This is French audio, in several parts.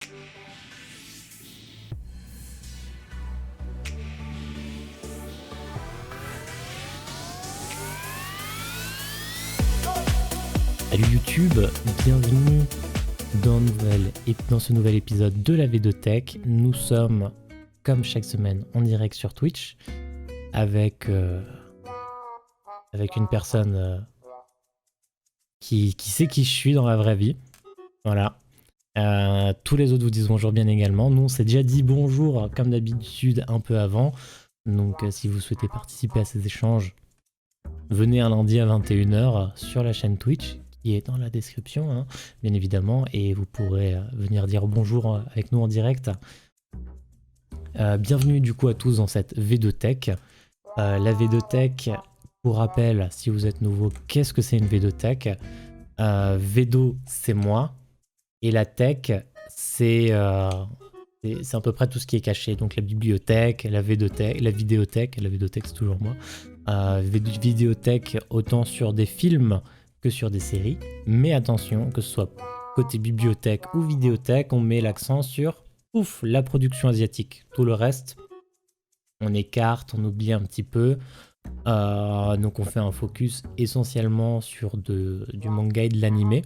Salut YouTube, bienvenue dans ce nouvel épisode de la V2Tech. Nous sommes, comme chaque semaine, en direct sur Twitch avec une personne qui sait qui je suis dans la vraie vie. Voilà. Tous les autres vous disent bonjour bien également. Nous, on s'est déjà dit bonjour, comme d'habitude, un peu avant. Donc, si vous souhaitez participer à ces échanges, venez un lundi à 21h sur la chaîne Twitch, qui est dans la description, hein, bien évidemment, et vous pourrez venir dire bonjour avec nous en direct. Bienvenue du coup à tous dans cette V2Tech. La V2Tech, pour rappel, si vous êtes nouveau, qu'est-ce que c'est une V2Tech? V2, c'est moi, et la tech, c'est à peu près tout ce qui est caché. Donc la bibliothèque, la V2Tech, la vidéothèque, la V2Tech c'est toujours moi. Vidéothèque autant sur des films que sur des séries, mais attention, que ce soit côté bibliothèque ou vidéothèque, on met l'accent sur la production asiatique. Tout le reste, on écarte, on oublie un petit peu. Donc on fait un focus essentiellement sur du manga et de l'animé.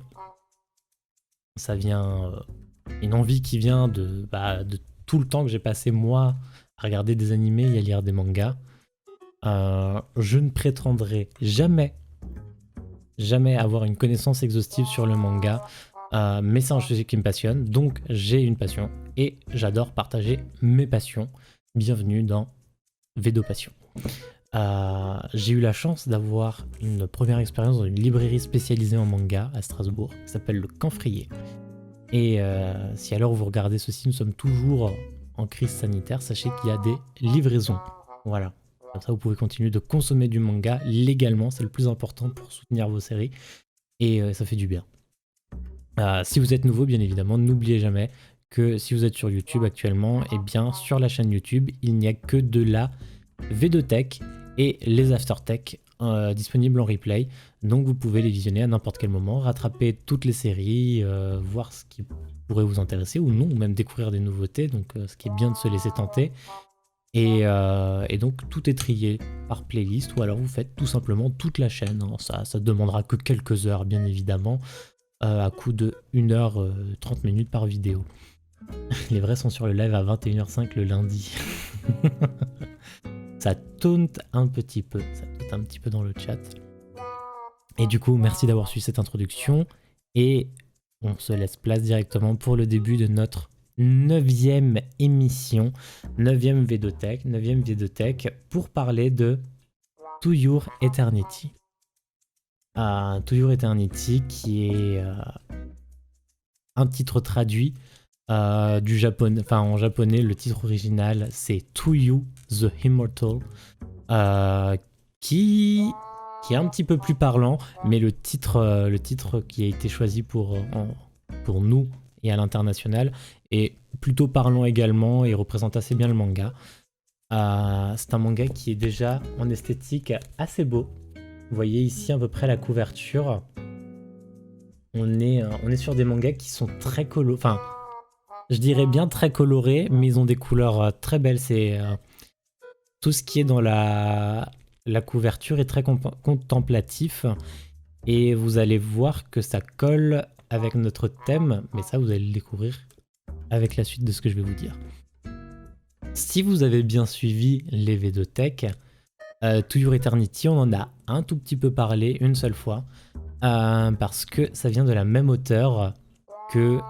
Ça vient, une envie qui vient de tout le temps que j'ai passé moi à regarder des animés et à lire des mangas. Je ne prétendrai jamais avoir une connaissance exhaustive sur le manga, mais c'est un sujet qui me passionne, donc j'ai une passion et j'adore partager mes passions. Bienvenue dans V2 Passion. J'ai eu la chance d'avoir une première expérience dans une librairie spécialisée en manga à Strasbourg, qui s'appelle le Camphrier. Et si alors vous regardez ceci, nous sommes toujours en crise sanitaire, sachez qu'il y a des livraisons. Voilà. Comme ça, vous pouvez continuer de consommer du manga légalement, c'est le plus important pour soutenir vos séries, et ça fait du bien. Si vous êtes nouveau, bien évidemment, n'oubliez jamais que si vous êtes sur YouTube actuellement, eh bien, sur la chaîne YouTube, il n'y a que de la V2Tech et les Aftertech disponibles en replay, donc vous pouvez les visionner à n'importe quel moment, rattraper toutes les séries, voir ce qui pourrait vous intéresser ou non, ou même découvrir des nouveautés, donc ce qui est bien de se laisser tenter. Et donc tout est trié par playlist, ou alors vous faites tout simplement toute la chaîne, hein. Ça demandera que quelques heures bien évidemment, à coût de 1h30 minutes par vidéo. Les vrais sont sur le live à 21h05 le lundi. Ça taunte un petit peu dans le chat. Et du coup, merci d'avoir suivi cette introduction, et on se laisse place directement pour le début de notre 9e émission, 9e V2Tech, pour parler de To Your Eternity. To Your Eternity, qui est un titre traduit du japonais, enfin en japonais, le titre original c'est To You the Immortal, qui est un petit peu plus parlant, mais le titre qui a été choisi pour nous et à l'international est plutôt parlant également et représente assez bien le manga. C'est un manga qui est déjà en esthétique assez beau. Vous voyez ici à peu près la couverture. On est sur des mangas qui sont très colorés, enfin je dirais bien très colorés, mais ils ont des couleurs très belles. C'est tout ce qui est dans la couverture est très contemplatif, et vous allez voir que ça colle avec notre thème, mais ça vous allez le découvrir avec la suite de ce que je vais vous dire. Si vous avez bien suivi les V2Tech, To Your Eternity, on en a un tout petit peu parlé une seule fois, parce que ça vient de la même auteure que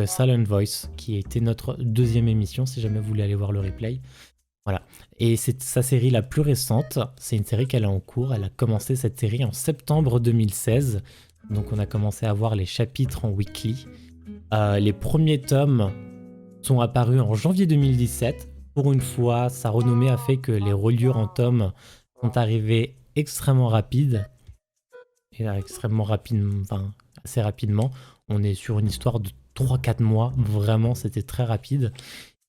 Silent Voice, qui a été notre 2e émission, si jamais vous voulez aller voir le replay. Voilà. Et c'est sa série la plus récente, c'est une série qu'elle a en cours. Elle a commencé cette série en septembre 2016, donc on a commencé à voir les chapitres en weekly. Les premiers tomes sont apparus en janvier 2017. Pour une fois, sa renommée a fait que les reliures en tomes sont arrivées extrêmement rapides. Et assez rapidement. On est sur une histoire de 3-4 mois, vraiment c'était très rapide.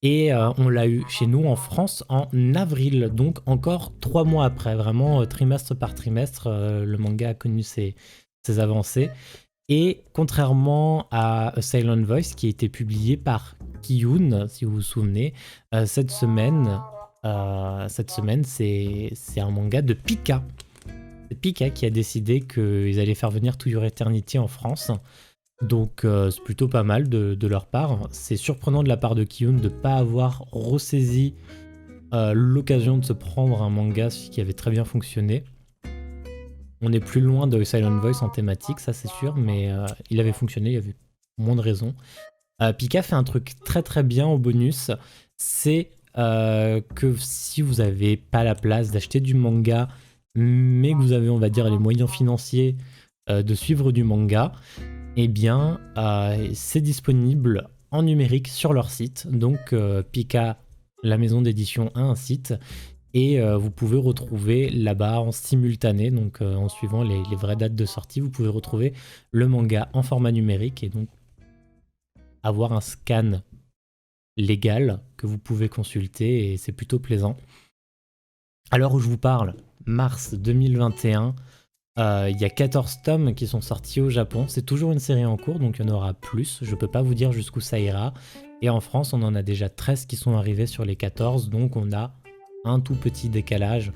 Et on l'a eu chez nous en France en avril, donc encore 3 mois après, vraiment trimestre par trimestre, le manga a connu ses avancées. Et contrairement à A Silent Voice, qui a été publié par Kiyun, si vous vous souvenez, cette semaine, c'est un manga de Pika. C'est Pika qui a décidé qu'ils allaient faire venir To Your Eternity en France. Donc c'est plutôt pas mal de leur part. C'est surprenant de la part de Kiyun de ne pas avoir ressaisi l'occasion de se prendre un manga qui avait très bien fonctionné. On est plus loin de Silent Voice en thématique, ça c'est sûr, mais il avait fonctionné, il y avait moins de raisons. Pika fait un truc très très bien au bonus, c'est que si vous n'avez pas la place d'acheter du manga, mais que vous avez, on va dire, les moyens financiers de suivre du manga, eh bien, c'est disponible en numérique sur leur site. Donc, Pika, la maison d'édition, a un site. Et vous pouvez retrouver là-bas en simultané, donc en suivant les vraies dates de sortie, vous pouvez retrouver le manga en format numérique et donc avoir un scan légal que vous pouvez consulter et c'est plutôt plaisant. À l'heure où je vous parle, mars 2021, il y a 14 tomes qui sont sortis au Japon. C'est toujours une série en cours, donc il y en aura plus. Je peux pas vous dire jusqu'où ça ira. Et en France, on en a déjà 13 qui sont arrivés sur les 14, donc on a un tout petit décalage.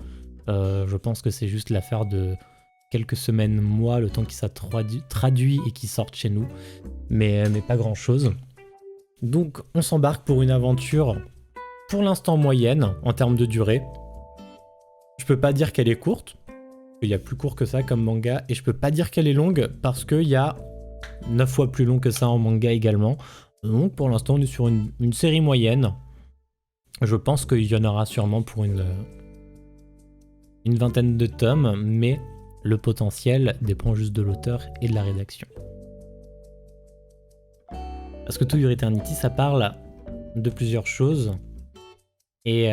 Je pense que c'est juste l'affaire de quelques semaines, mois, le temps qu'il soit traduit et qu'il sorte chez nous. Mais pas grand chose. Donc on s'embarque pour une aventure pour l'instant moyenne en termes de durée. Je peux pas dire qu'elle est courte. Il y a plus court que ça comme manga. Et je peux pas dire qu'elle est longue parce qu'il y a 9 fois plus long que ça en manga également. Donc pour l'instant on est sur une série moyenne. Je pense qu'il y en aura sûrement pour une vingtaine de tomes, mais le potentiel dépend juste de l'auteur et de la rédaction. Parce que To Your Eternity, ça parle de plusieurs choses. Et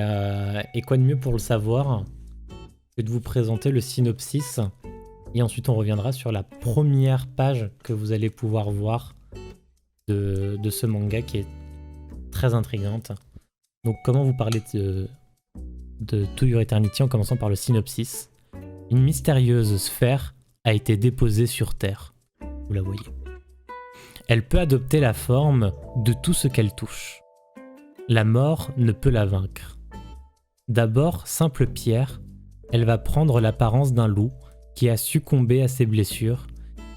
quoi de mieux pour le savoir que de vous présenter le synopsis. Et ensuite, on reviendra sur la première page que vous allez pouvoir voir de ce manga qui est très intrigante. Donc comment vous parler de To Your Eternity en commençant par le synopsis. Une mystérieuse sphère a été déposée sur Terre. Vous la voyez. Elle peut adopter la forme de tout ce qu'elle touche. La mort ne peut la vaincre. D'abord simple pierre, elle va prendre l'apparence d'un loup qui a succombé à ses blessures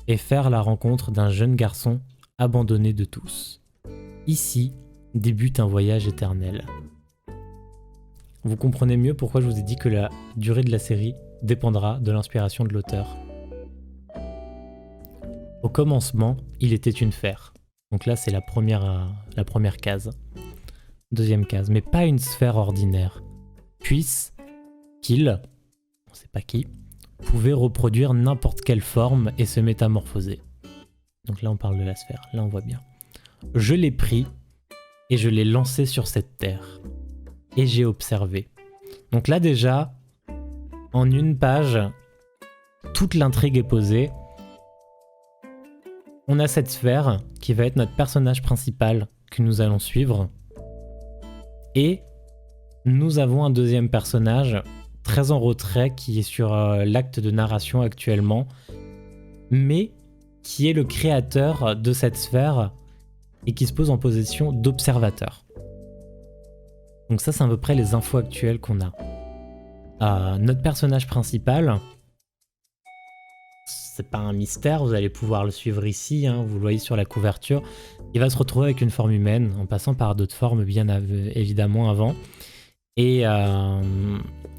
et faire la rencontre d'un jeune garçon abandonné de tous. Ici débute un voyage éternel. Vous comprenez mieux pourquoi je vous ai dit que la durée de la série dépendra de l'inspiration de l'auteur. Au commencement, il était une sphère. Donc là, c'est la première case. Deuxième case, mais pas une sphère ordinaire. Puisqu'il, on ne sait pas qui, pouvait reproduire n'importe quelle forme et se métamorphoser. Donc là, on parle de la sphère. Là, on voit bien. Je l'ai pris et je l'ai lancé sur cette terre. Et j'ai observé. Donc là, déjà, en une page, toute l'intrigue est posée. On a cette sphère qui va être notre personnage principal que nous allons suivre. Et nous avons un deuxième personnage très en retrait qui est sur l'acte de narration actuellement, mais qui est le créateur de cette sphère et qui se pose en position d'observateur. Donc ça, c'est à peu près les infos actuelles qu'on a. Notre personnage principal, c'est pas un mystère, vous allez pouvoir le suivre ici, hein, vous le voyez sur la couverture. Il va se retrouver avec une forme humaine, en passant par d'autres formes bien évidemment avant. Et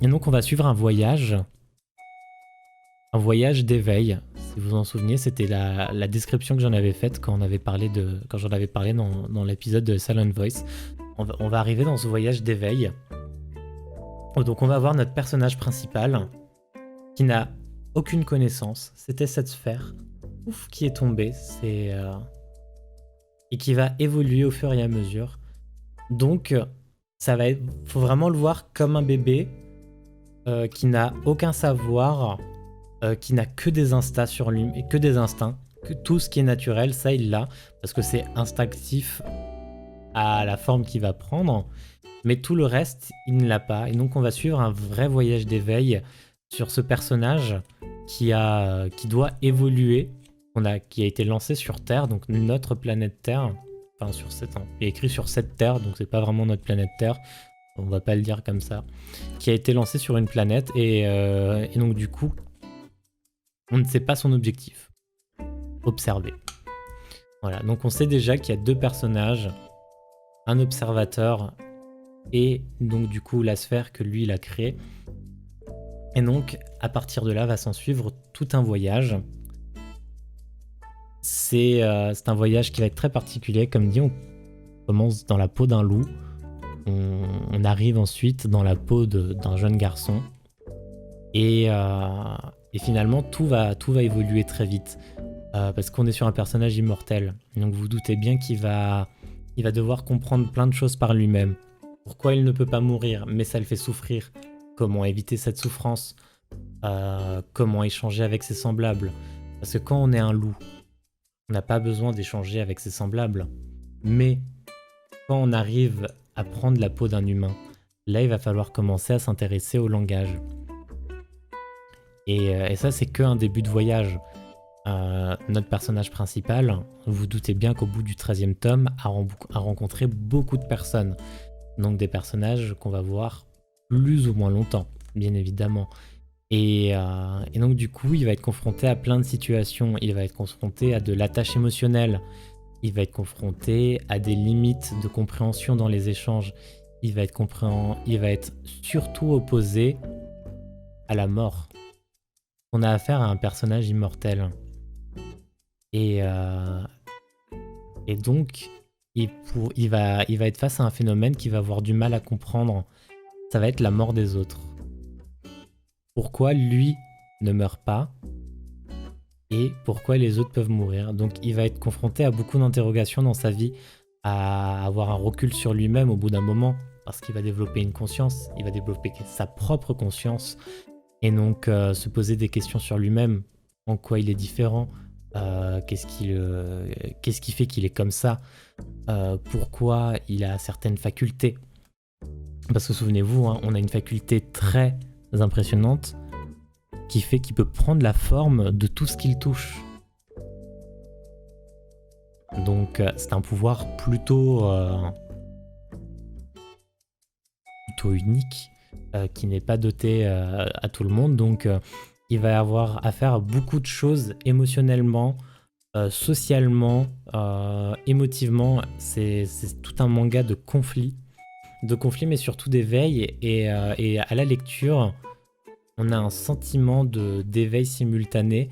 donc on va suivre un voyage d'éveil. Si vous vous en souvenez, c'était la description que j'en avais faite quand j'en avais parlé dans l'épisode de Silent Voice. On va arriver dans ce voyage d'éveil. Donc on va voir notre personnage principal qui n'a aucune connaissance. C'était cette sphère qui est tombée. Et qui va évoluer au fur et à mesure. Donc faut vraiment le voir comme un bébé qui n'a aucun savoir, qui n'a que des instincts sur lui, et que des instincts, que tout ce qui est naturel, ça il l'a, parce que c'est instinctif à la forme qu'il va prendre, mais tout le reste, il ne l'a pas. Et donc on va suivre un vrai voyage d'éveil sur ce personnage qui doit évoluer qui a été lancé sur Terre, donc notre planète Terre. Enfin, sur cette, il est écrit sur cette Terre, donc c'est pas vraiment notre planète Terre. On va pas le dire comme ça. Qui a été lancé sur une planète et donc du coup, on ne sait pas son objectif. Observer. Voilà, donc on sait déjà qu'il y a 2 personnages, un observateur et donc du coup la sphère que lui il a créée. Et donc à partir de là va s'en suivre tout un voyage. C'est un voyage qui va être très particulier, comme dit, on commence dans la peau d'un loup, on arrive ensuite dans la peau d'un jeune garçon et finalement tout va évoluer très vite. Parce qu'on est sur un personnage immortel. Donc vous doutez bien qu'il va devoir comprendre plein de choses par lui-même. Pourquoi il ne peut pas mourir, mais ça le fait souffrir. Comment éviter cette souffrance. Comment échanger avec ses semblables. Parce que quand on est un loup, on n'a pas besoin d'échanger avec ses semblables. Mais quand on arrive à prendre la peau d'un humain, là il va falloir commencer à s'intéresser au langage. Et ça c'est qu'un début de voyage. Notre personnage principal, vous vous doutez bien qu'au bout du 13e tome, a rencontré beaucoup de personnes. Donc des personnages qu'on va voir plus ou moins longtemps, bien évidemment. Et donc du coup, il va être confronté à plein de situations. Il va être confronté à de l'attache émotionnelle. Il va être confronté à des limites de compréhension dans les échanges. Il va être surtout opposé à la mort. On a affaire à un personnage immortel. Et donc, il va être face à un phénomène qu'il va avoir du mal à comprendre. Ça va être la mort des autres. Pourquoi lui ne meurt pas et pourquoi les autres peuvent mourir. Donc il va être confronté à beaucoup d'interrogations dans sa vie, à avoir un recul sur lui-même au bout d'un moment, parce qu'il va développer une conscience, il va développer sa propre conscience, et donc se poser des questions sur lui-même, en quoi il est différent, qu'est-ce qui fait qu'il est comme ça, pourquoi il a certaines facultés. Parce que souvenez-vous, hein, on a une faculté très impressionnante qui fait qu'il peut prendre la forme de tout ce qu'il touche. Donc c'est un pouvoir plutôt unique, qui n'est pas doté à tout le monde. Donc il va avoir affaire à beaucoup de choses émotionnellement, socialement, émotivement. C'est tout un manga de conflits, mais surtout d'éveil. Et à la lecture, on a un sentiment d'éveil simultané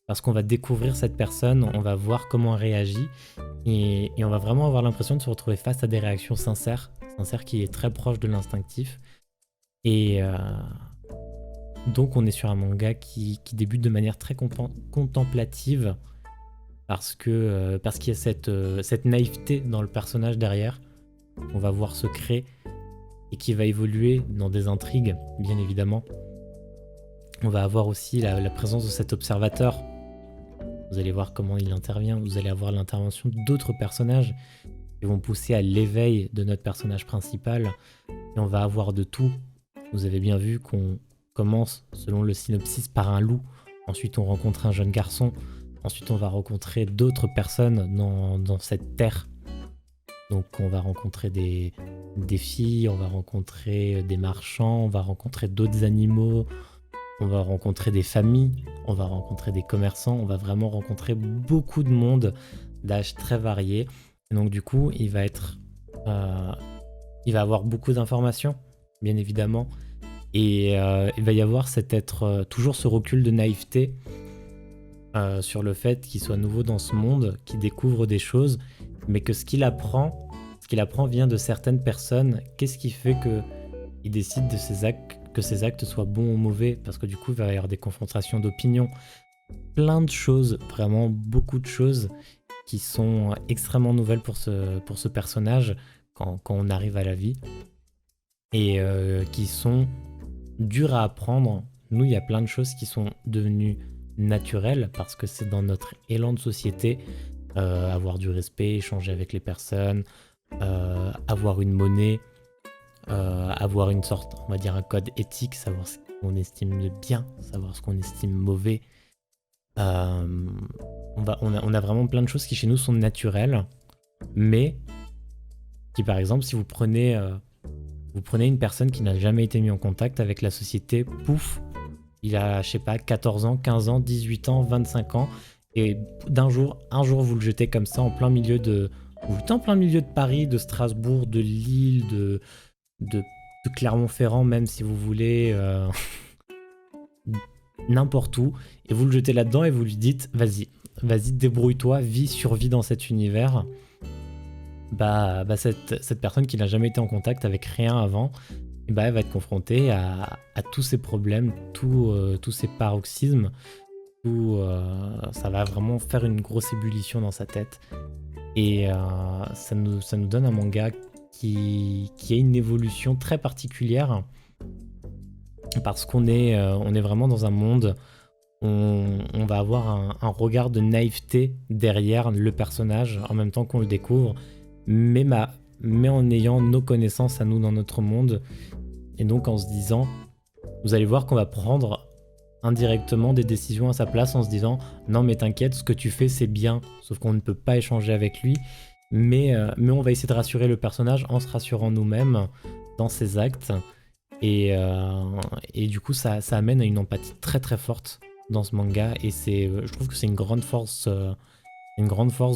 parce qu'on va découvrir cette personne, on va voir comment elle réagit et on va vraiment avoir l'impression de se retrouver face à des réactions sincères qui est très proche de l'instinctif. Et donc on est sur un manga qui débute de manière très contemplative parce qu'il y a cette naïveté dans le personnage derrière qu'on va voir se créer et qui va évoluer dans des intrigues, bien évidemment. On va avoir aussi la présence de cet observateur. Vous allez voir comment il intervient. Vous allez avoir l'intervention d'autres personnages qui vont pousser à l'éveil de notre personnage principal. Et on va avoir de tout. Vous avez bien vu qu'on commence, selon le synopsis, par un loup. Ensuite, on rencontre un jeune garçon. Ensuite, on va rencontrer d'autres personnes dans cette terre. Donc, on va rencontrer des filles, on va rencontrer des marchands, on va rencontrer d'autres animaux. On va rencontrer des familles, on va rencontrer des commerçants, on va vraiment rencontrer beaucoup de monde d'âges très variés. Et donc du coup, il va avoir beaucoup d'informations, bien évidemment. Et il va y avoir toujours ce recul de naïveté sur le fait qu'il soit nouveau dans ce monde, qu'il découvre des choses, mais que ce qu'il apprend vient de certaines personnes. Qu'est-ce qui fait qu'il décide de ses actes, que ces actes soient bons ou mauvais, parce que du coup il va y avoir des confrontations d'opinions, plein de choses, vraiment beaucoup de choses qui sont extrêmement nouvelles pour ce personnage quand on arrive à la vie et qui sont dures à apprendre. Nous, il y a plein de choses qui sont devenues naturelles parce que c'est dans notre élan de société, avoir du respect, échanger avec les personnes, avoir une monnaie, avoir une sorte, on va dire un code éthique, savoir ce qu'on estime de bien, savoir ce qu'on estime mauvais. Euh, on a vraiment plein de choses qui chez nous sont naturelles, mais qui par exemple, si vous prenez une personne qui n'a jamais été mise en contact avec la société, pouf, il a, je sais pas, 14 ans, 15 ans, 18 ans, 25 ans, et un jour, vous le jetez comme ça en plein milieu vous le jetez en plein milieu de Paris, de Strasbourg, de Lille, de Clermont-Ferrand, même si vous voulez, n'importe où, et vous le jetez là-dedans et vous lui dites, vas-y, débrouille-toi, survis dans cet univers. Cette personne qui n'a jamais été en contact avec rien avant, elle va être confrontée à tous ces problèmes, tous ces paroxysmes, ça va vraiment faire une grosse ébullition dans sa tête. Et ça nous donne un manga qui a une évolution très particulière, parce qu'on est vraiment dans un monde où on va avoir un regard de naïveté derrière le personnage en même temps qu'on le découvre, mais en ayant nos connaissances à nous dans notre monde, et donc en se disant, vous allez voir qu'on va prendre indirectement des décisions à sa place en se disant non mais t'inquiète, ce que tu fais c'est bien, sauf qu'on ne peut pas échanger avec lui, mais on va essayer de rassurer le personnage en se rassurant nous-mêmes dans ses actes, et du coup ça amène à une empathie très très forte dans ce manga, et je trouve que c'est une grande force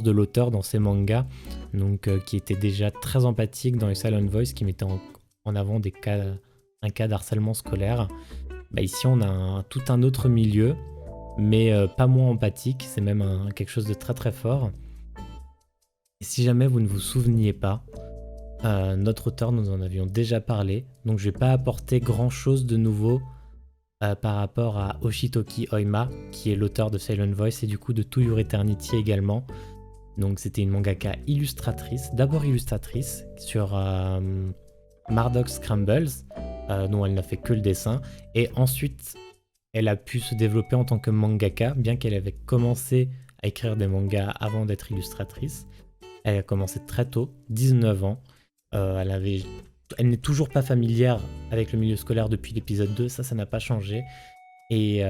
de l'auteur dans ces mangas, donc qui était déjà très empathique dans les Silent Voice, qui mettait en avant un cas d'harcèlement scolaire. Ici on a tout un autre milieu, mais pas moins empathique, c'est même quelque chose de très très fort. Et si jamais vous ne vous souveniez pas, notre auteur, nous en avions déjà parlé, donc je vais pas apporter grand chose de nouveau par rapport à Oshitoki Oima, qui est l'auteur de Silent Voice et du coup de To Your Eternity également. Donc c'était une mangaka illustratrice, d'abord illustratrice sur Murdoch Scrambles, dont elle n'a fait que le dessin, et ensuite elle a pu se développer en tant que mangaka, bien qu'elle avait commencé à écrire des mangas avant d'être illustratrice. Elle a commencé très tôt, 19 ans. Elle n'est toujours pas familière avec le milieu scolaire depuis l'épisode 2, ça n'a pas changé. Et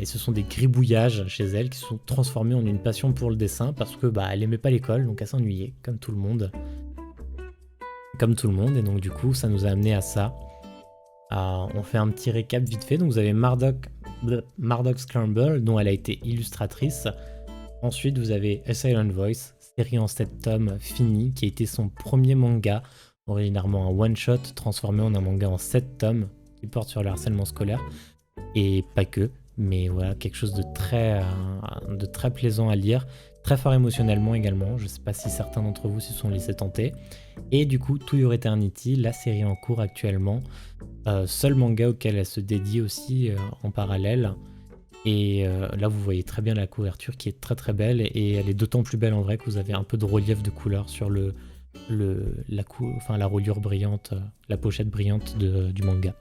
ce sont des gribouillages chez elle qui se sont transformés en une passion pour le dessin, parce que elle aimait pas l'école, donc elle s'ennuyait, comme tout le monde. Et donc du coup ça nous a amené à ça. On fait un petit récap vite fait. Donc vous avez Murdoch Scramble, dont elle a été illustratrice. Ensuite vous avez A Silent Voice, série en 7 tomes finie, qui a été son premier manga, originairement un one-shot transformé en un manga en 7 tomes qui porte sur le harcèlement scolaire, et pas que, mais voilà, quelque chose de très plaisant à lire, très fort émotionnellement également. Je sais pas si certains d'entre vous se sont laissés tenter. Et du coup, To Your Eternity, la série en cours actuellement, seul manga auquel elle se dédie aussi en parallèle. Et là, vous voyez très bien la couverture qui est très très belle, et elle est d'autant plus belle en vrai que vous avez un peu de relief de couleur sur la reliure brillante, la pochette brillante du manga.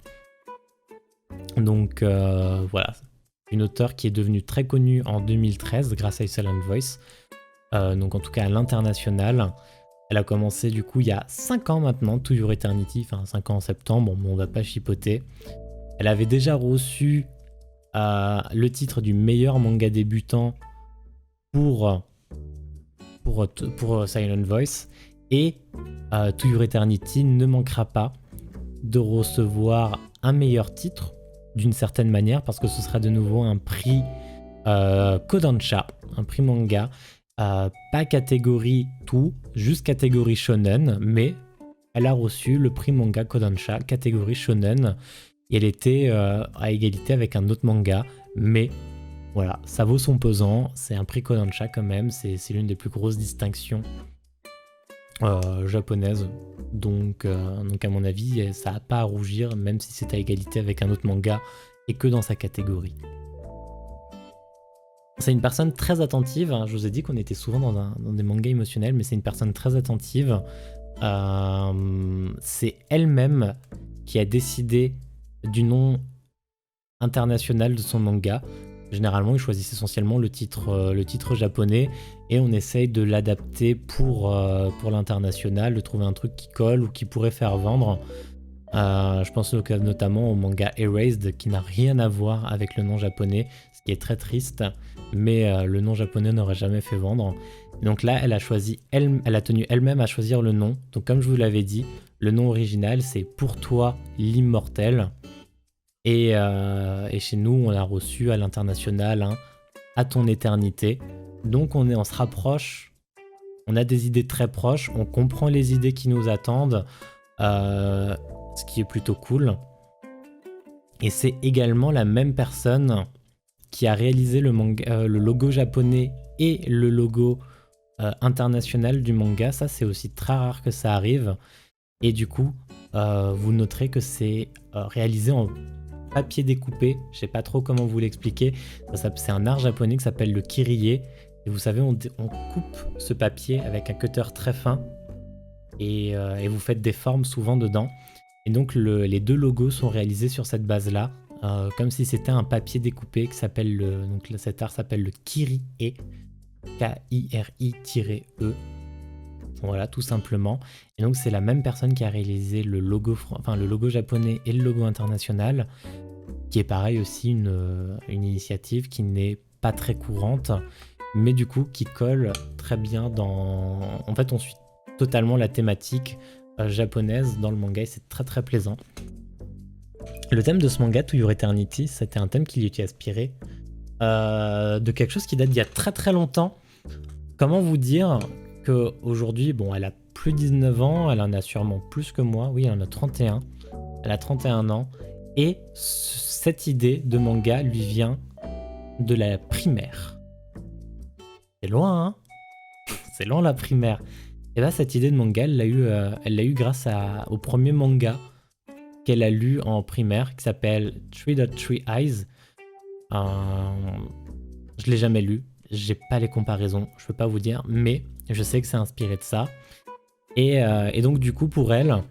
Donc voilà, une auteure qui est devenue très connue en 2013 grâce à Silent Voice, donc en tout cas à l'international. Elle a commencé du coup il y a 5 ans maintenant, To Your Eternity, enfin 5 ans en septembre, bon, on va pas chipoter. Elle avait déjà reçu le titre du meilleur manga débutant pour Silent Voice, et To Your Eternity ne manquera pas de recevoir un meilleur titre d'une certaine manière, parce que ce sera de nouveau un prix Kodansha, un prix manga, pas catégorie tout, juste catégorie shonen, mais elle a reçu le prix manga Kodansha catégorie shonen, et elle était à égalité avec un autre manga, mais voilà, ça vaut son pesant, c'est un prix Kodansha quand même, c'est l'une des plus grosses distinctions japonaises, donc à mon avis ça n'a pas à rougir, même si c'est à égalité avec un autre manga et que dans sa catégorie. C'est une personne très attentive, hein. Je vous ai dit qu'on était souvent dans des mangas émotionnels, mais c'est une personne très attentive. C'est elle-même qui a décidé du nom international de son manga. Généralement, ils choisissent essentiellement le titre japonais, et on essaye de l'adapter pour l'international, de trouver un truc qui colle ou qui pourrait faire vendre. Je pense notamment au manga Erased qui n'a rien à voir avec le nom japonais, ce qui est très triste, mais le nom japonais n'aurait jamais fait vendre. Et donc là, elle a tenu elle-même à choisir le nom. Donc comme je vous l'avais dit, le nom original c'est Pour toi l'immortel. Et chez nous, on a reçu à l'international À ton éternité. Donc on se rapproche, on a des idées très proches, on comprend les idées qui nous attendent. Ce qui est plutôt cool. Et c'est également la même personne qui a réalisé le logo japonais et le logo international du manga. Ça, c'est aussi très rare que ça arrive. Et du coup, vous noterez que c'est réalisé en papier découpé. Je sais pas trop comment vous l'expliquer. C'est un art japonais qui s'appelle le kirie. Et vous savez, on coupe ce papier avec un cutter très fin. Et vous faites des formes souvent dedans. Et donc les deux logos sont réalisés sur cette base-là, comme si c'était un papier découpé qui s'appelle donc cet art s'appelle le Kirie, K-I-R-I-E. Voilà, tout simplement. Et donc c'est la même personne qui a réalisé le logo japonais et le logo international, qui est pareil aussi une initiative qui n'est pas très courante, mais du coup qui colle très bien dans... En fait, on suit totalement la thématique japonaise dans le manga et c'est très très plaisant. Le thème de ce manga, To Your Eternity, c'était un thème qui lui était inspiré de quelque chose qui date d'il y a très très longtemps. Comment vous dire qu'aujourd'hui, bon, elle a plus de 19 ans, elle en a sûrement plus que moi, oui, elle en a 31. Elle a 31 ans et cette idée de manga lui vient de la primaire. C'est loin, hein? C'est loin la primaire. Et là, cette idée de manga, elle l'a eu grâce au premier manga qu'elle a lu en primaire, qui s'appelle 3.3 Eyes. Je l'ai jamais lu, j'ai pas les comparaisons, je peux pas vous dire, mais je sais que c'est inspiré de ça. Et donc du coup, pour elle,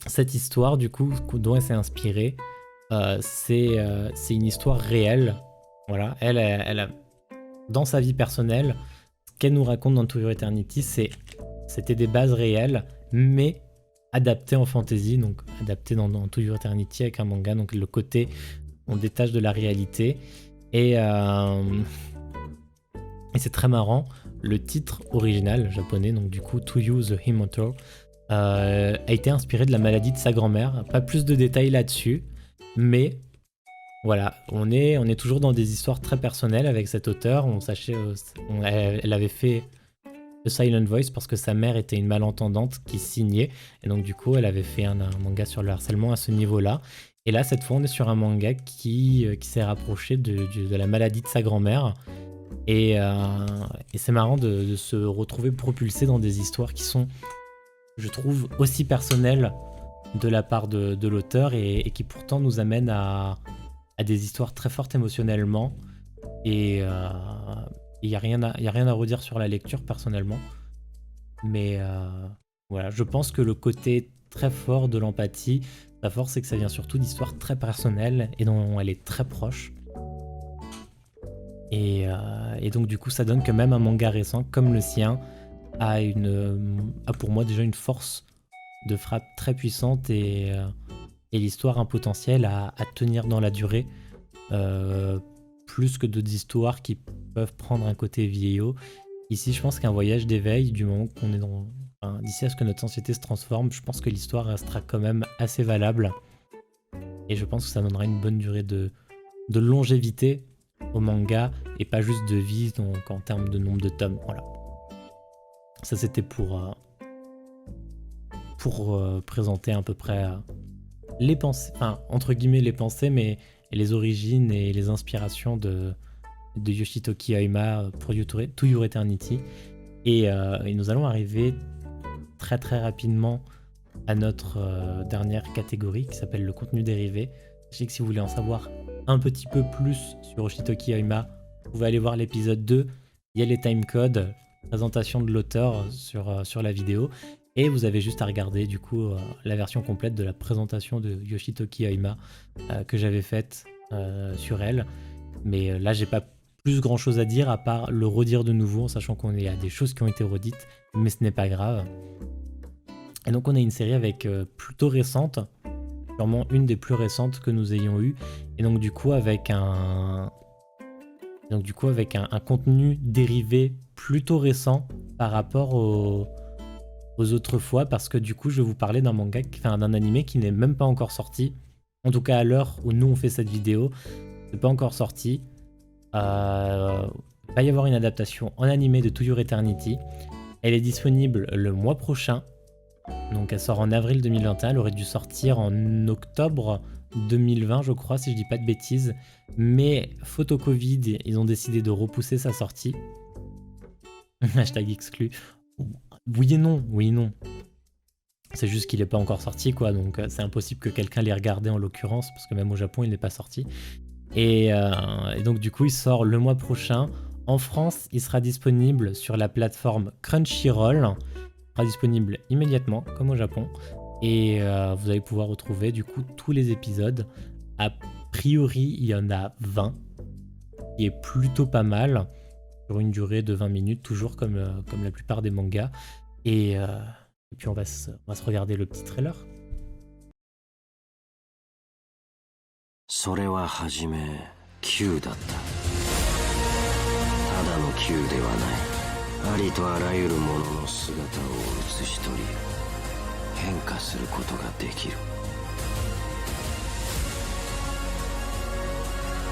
cette histoire du coup dont elle s'est inspirée, c'est une histoire réelle. Voilà, elle a, dans sa vie personnelle, qu'elle nous raconte dans To Your Eternity, c'était des bases réelles, mais adaptées en fantasy, donc adaptées dans To Your Eternity avec un manga, donc le côté on détache de la réalité. Et c'est très marrant, le titre original japonais, donc du coup To You the Immortal, a été inspiré de la maladie de sa grand-mère. Pas plus de détails là-dessus, mais voilà, on est toujours dans des histoires très personnelles avec cet auteur. Elle avait fait The Silent Voice parce que sa mère était une malentendante qui signait. Et donc du coup, elle avait fait un manga sur le harcèlement à ce niveau-là. Et là, cette fois, on est sur un manga qui s'est rapproché de la maladie de sa grand-mère. Et c'est marrant de se retrouver propulsé dans des histoires qui sont, je trouve, aussi personnelles de la part de l'auteur et qui pourtant nous amènent à des histoires très fortes émotionnellement. Et il n'y a rien à redire sur la lecture personnellement. Mais voilà, je pense que le côté très fort de l'empathie, sa force, c'est que ça vient surtout d'histoires très personnelles et dont elle est très proche. Et donc du coup, ça donne que même un manga récent comme le sien a pour moi déjà une force de frappe très puissante et l'histoire a un potentiel à tenir dans la durée, plus que d'autres histoires qui peuvent prendre un côté vieillot. Ici, je pense qu'un voyage d'éveil, du moment qu'on est d'ici à ce que notre société se transforme, je pense que l'histoire restera quand même assez valable. Et je pense que ça donnera une bonne durée de longévité au manga et pas juste de vie donc en termes de nombre de tomes. Voilà. Ça, c'était pour présenter à peu près les pensées, enfin entre guillemets les pensées, mais les origines et les inspirations de Yoshitoki Aima pour To Your Eternity. Et nous allons arriver très très rapidement à notre dernière catégorie qui s'appelle le contenu dérivé. Je sais que si vous voulez en savoir un petit peu plus sur Yoshitoki Aima, vous pouvez aller voir l'épisode 2. Il y a les timecodes, présentation de l'auteur sur la vidéo. Et vous avez juste à regarder du coup la version complète de la présentation de Yoshitoki Aima que j'avais faite sur elle. Mais là, j'ai pas plus grand chose à dire à part le redire de nouveau en sachant qu'on est à des choses qui ont été redites, mais ce n'est pas grave. Et donc on a une série avec plutôt récente, sûrement une des plus récentes que nous ayons eues. Et donc du coup avec un contenu dérivé plutôt récent par rapport aux autres fois, parce que du coup je vais vous parler d'un manga, enfin d'un animé qui n'est même pas encore sorti. En tout cas à l'heure où nous on fait cette vidéo, c'est pas encore sorti. Il va y avoir une adaptation en animé de To Your Eternity. Elle est disponible le mois prochain. Donc elle sort en avril 2021, elle aurait dû sortir en octobre 2020 je crois si je dis pas de bêtises. Mais faute au Covid, ils ont décidé de repousser sa sortie. Hashtag exclu. Oui et non, oui et non. C'est juste qu'il n'est pas encore sorti quoi, donc c'est impossible que quelqu'un l'ait regardé en l'occurrence, parce que même au Japon il n'est pas sorti. Et donc du coup il sort le mois prochain. En France, il sera disponible sur la plateforme Crunchyroll. Il sera disponible immédiatement, comme au Japon. Et vous allez pouvoir retrouver du coup tous les épisodes. A priori, il y en a 20, qui est plutôt pas mal, sur une durée de 20 minutes, toujours comme la plupart des mangas. Et puis on va se regarder le petit trailer. それははじめ球だった。ただの球ではない。ありとあらゆるものの姿を写し取り変化することができる。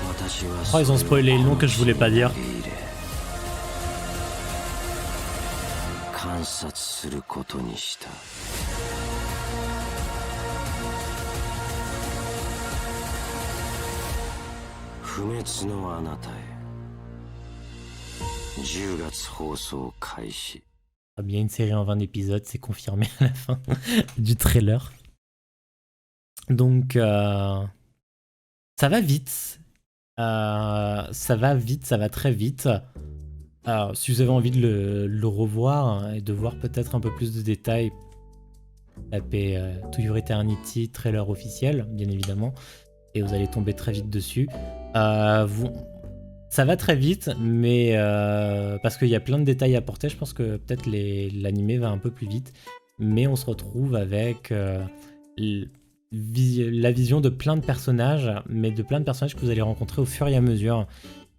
私は Oh, ils ont spoilé le nom que je voulais pas dire. 観察することにした。不滅のあなたへ。10月放送開始。Bien une série en 20 épisodes, c'est confirmé à la fin du trailer. Donc ça va vite. Ça va très vite. Si vous avez envie de le revoir hein, et de voir peut-être un peu plus de détails, tapez To Your Eternity trailer officiel, bien évidemment, et vous allez tomber très vite dessus. Ça va très vite, mais parce qu'il y a plein de détails à apporter, je pense que peut-être l'animé va un peu plus vite, mais on se retrouve avec la vision de plein de personnages, mais de plein de personnages que vous allez rencontrer au fur et à mesure.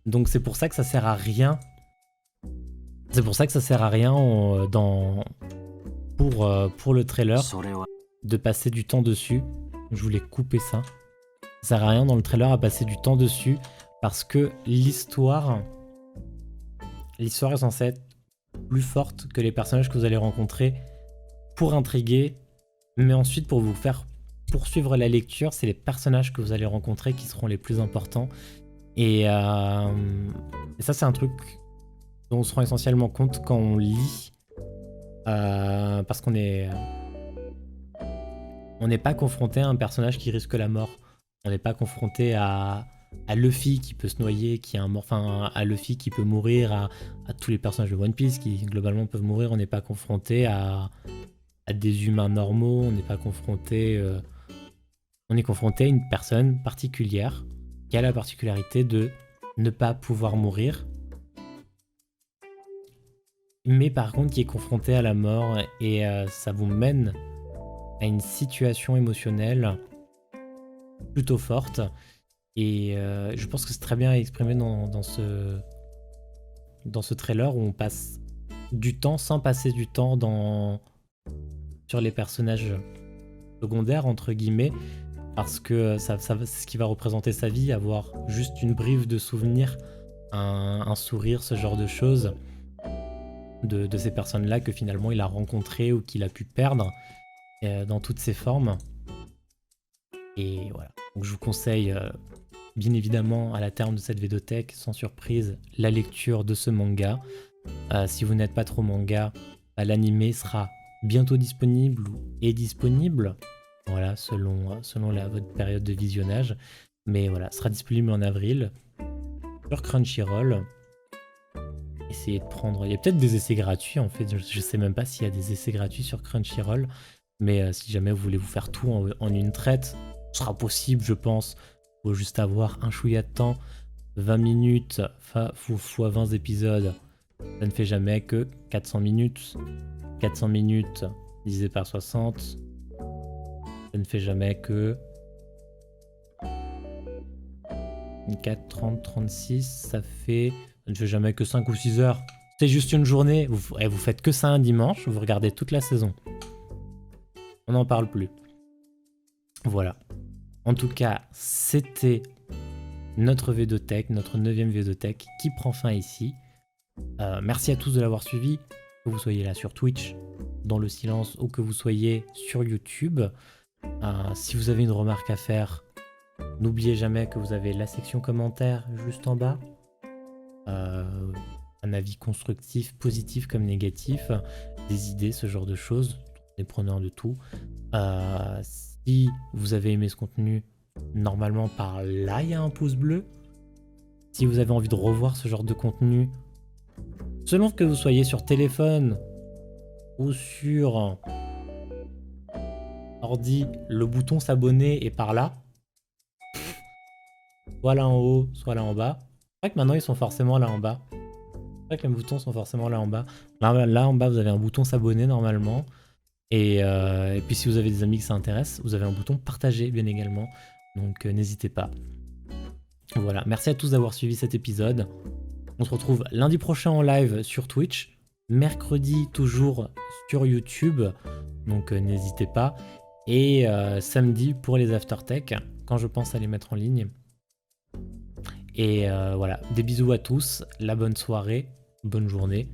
Donc c'est pour ça que ça sert à rien. C'est pour ça que ça sert à rien pour le trailer de passer du temps dessus. Je voulais couper ça. Ça sert à rien dans le trailer à passer du temps dessus parce que l'histoire est censée être plus forte que les personnages que vous allez rencontrer pour intriguer, mais ensuite pour vous faire poursuivre la lecture, c'est les personnages que vous allez rencontrer qui seront les plus importants. Et ça c'est un truc dont on se rend essentiellement compte quand on lit, parce qu'on n'est pas confronté à un personnage qui risque la mort. On n'est pas confronté à Luffy qui peut se noyer, à Luffy qui peut mourir, à tous les personnages de One Piece qui globalement peuvent mourir. On n'est pas confronté à des humains normaux. On n'est pas confronté. On est confronté à une personne particulière qui a la particularité de ne pas pouvoir mourir, mais par contre qui est confronté à la mort, et ça vous mène à une situation émotionnelle plutôt forte. Et je pense que c'est très bien exprimé dans ce trailer où on passe du temps sans passer du temps sur les personnages secondaires entre guillemets, parce que c'est ce qui va représenter sa vie, avoir juste une bribe de souvenirs, un sourire, ce genre de choses de ces personnes-là que finalement il a rencontrées ou qu'il a pu perdre dans toutes ses formes. Et voilà, donc je vous conseille bien évidemment à la terme de cette vidéothèque, sans surprise, la lecture de ce manga. Si vous n'êtes pas trop manga, l'animé sera bientôt disponible ou est disponible, voilà, selon votre période de visionnage. Mais voilà, sera disponible en avril sur Crunchyroll. Essayez de prendre... Il y a peut-être des essais gratuits en fait, je sais même pas s'il y a des essais gratuits sur Crunchyroll, mais si jamais vous voulez vous faire tout en une traite, ce sera possible je pense. Faut juste avoir un chouïa de temps, 20 minutes fois 20 épisodes, ça ne fait jamais que 400 minutes. 400 minutes divisé par 60, ça ne fait jamais que 4, 30, 36, ça ne fait jamais que 5 ou 6 heures. C'est juste une journée, vous faites que ça un dimanche, vous regardez toute la saison. On n'en parle plus. Voilà. En tout cas, c'était notre Védothèque, notre 9e Védothèque qui prend fin ici. Merci à tous de l'avoir suivi, que vous soyez là sur Twitch, dans le silence, ou que vous soyez sur YouTube. Si vous avez une remarque à faire, n'oubliez jamais que vous avez la section commentaires juste en bas. Un avis constructif, positif comme négatif, des idées, ce genre de choses. On est preneur de tout. Si vous avez aimé ce contenu, normalement par là, il y a un pouce bleu. Si vous avez envie de revoir ce genre de contenu, selon que vous soyez sur téléphone ou sur ordi, le bouton s'abonner est par là. Soit là en haut, soit là en bas. C'est vrai que maintenant ils sont forcément là en bas. C'est vrai que les boutons sont forcément là en bas. Là en bas, vous avez un bouton s'abonner normalement. Et puis si vous avez des amis que ça intéresse, vous avez un bouton partager bien également. Donc n'hésitez pas. Voilà, merci à tous d'avoir suivi cet épisode. On se retrouve lundi prochain en live sur Twitch. Mercredi toujours sur YouTube. Donc n'hésitez pas. Et samedi pour les aftertech, quand je pense à les mettre en ligne. Et voilà, des bisous à tous, la bonne soirée, bonne journée.